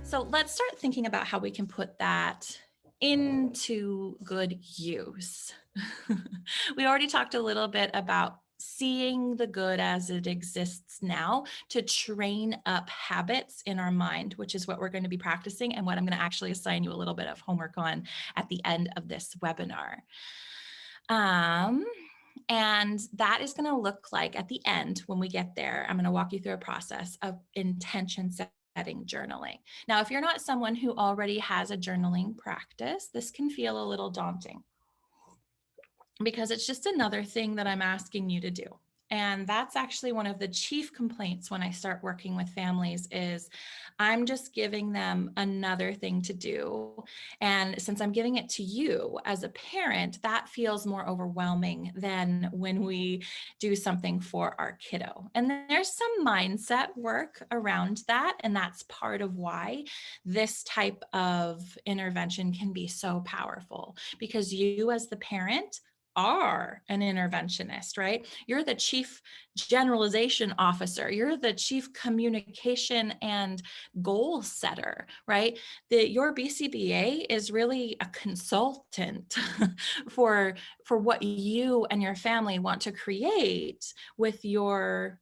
So let's start thinking about how we can put that into good use. We already talked a little bit about seeing the good as it exists now to train up habits in our mind, which is what we're going to be practicing and what I'm going to actually assign you a little bit of homework on at the end of this webinar. And that is going to look like at the end, when we get there, I'm going to walk you through a process of intention setting journaling. Now, if you're not someone who already has a journaling practice, this can feel a little daunting because it's just another thing that I'm asking you to do. And that's actually one of the chief complaints when I start working with families is I'm just giving them another thing to do. And since I'm giving it to you as a parent, that feels more overwhelming than when we do something for our kiddo. And there's some mindset work around that. And that's part of why this type of intervention can be so powerful, because you as the parent are an interventionist, right? You're the chief generalization officer. You're the chief communication and goal setter, right? Your BCBA is really a consultant for what you and your family want to create with your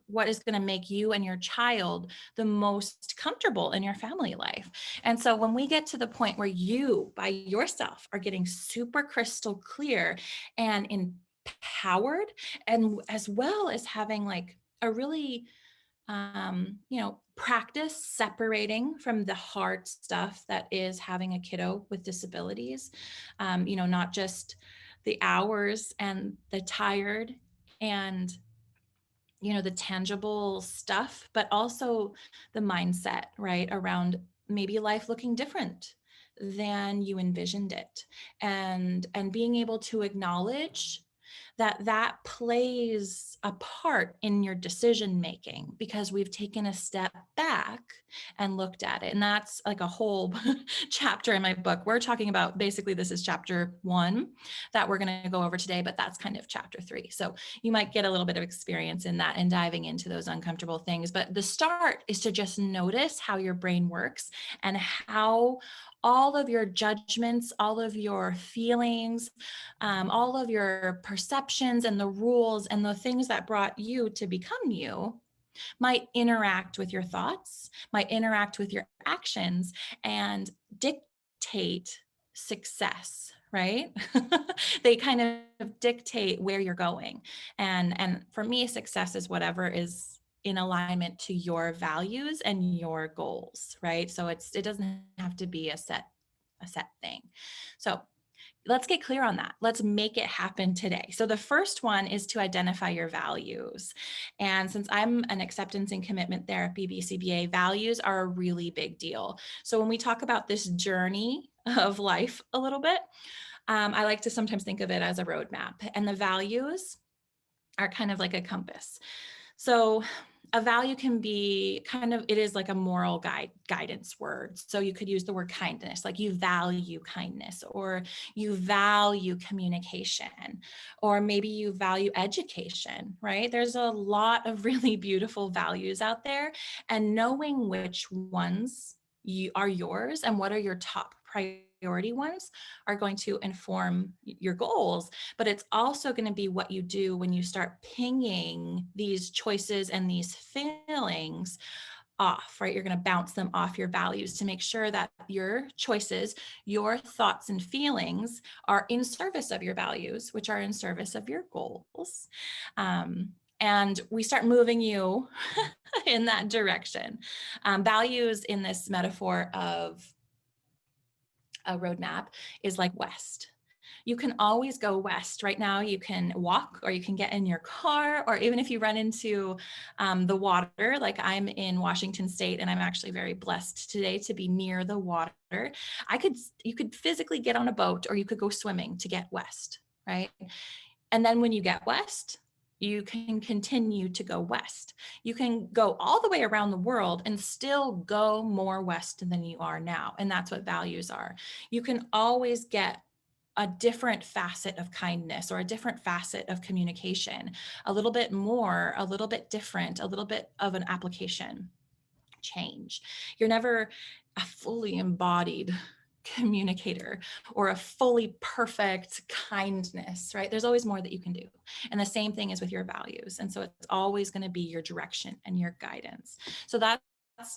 what is going to make you and your child the most comfortable in your family life. And so when we get to the point where you by yourself are getting super crystal clear and empowered, and as well as having like a really practice separating from the hard stuff that is having a kiddo with disabilities, not just the hours and the tired and the tangible stuff, but also the mindset, right, around maybe life looking different than you envisioned it, and being able to acknowledge that plays a part in your decision making because we've taken a step back and looked at it. And that's like a whole chapter in my book. We're talking about, basically this is chapter 1 that we're going to go over today, but that's kind of chapter 3. So you might get a little bit of experience in that and diving into those uncomfortable things. But the start is to just notice how your brain works and how all of your judgments, all of your feelings, all of your perceptions and the rules and the things that brought you to become you might interact with your thoughts, might interact with your actions, and dictate success, right? They kind of dictate where you're going. And for me, success is whatever is in alignment to your values and your goals, right? So it doesn't have to be a set thing. So let's get clear on that. Let's make it happen today. So the first one is to identify your values. And since I'm an acceptance and commitment therapy BCBA, values are a really big deal. So when we talk about this journey of life a little bit, I like to sometimes think of it as a roadmap, and the values are kind of like a compass. So a value can be it is like a moral guidance word. So you could use the word kindness, like you value kindness, or you value communication, or maybe you value education, right? There's a lot of really beautiful values out there, and knowing which ones are yours and what are your top priority ones are going to inform your goals. But it's also going to be what you do when you start pinging these choices and these feelings off, right? You're going to bounce them off your values to make sure that your choices, your thoughts and feelings are in service of your values, which are in service of your goals. And we start moving you in that direction. Values in this metaphor of a roadmap is like west. You can always go west. Right now, you can walk, or you can get in your car, or even if you run into the water, like I'm in Washington State, and I'm actually very blessed today to be near the water. You could physically get on a boat, or you could go swimming to get west, right? And then when you get west, you can continue to go west. You can go all the way around the world and still go more west than you are now. And that's what values are. You can always get a different facet of kindness or a different facet of communication, a little bit more, a little bit different, a little bit of an application change. You're never a fully embodied communicator or a fully perfect kindness, right? There's always more that you can do. And the same thing is with your values. And so it's always going to be your direction and your guidance. So that's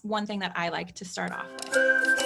one thing that I like to start off with.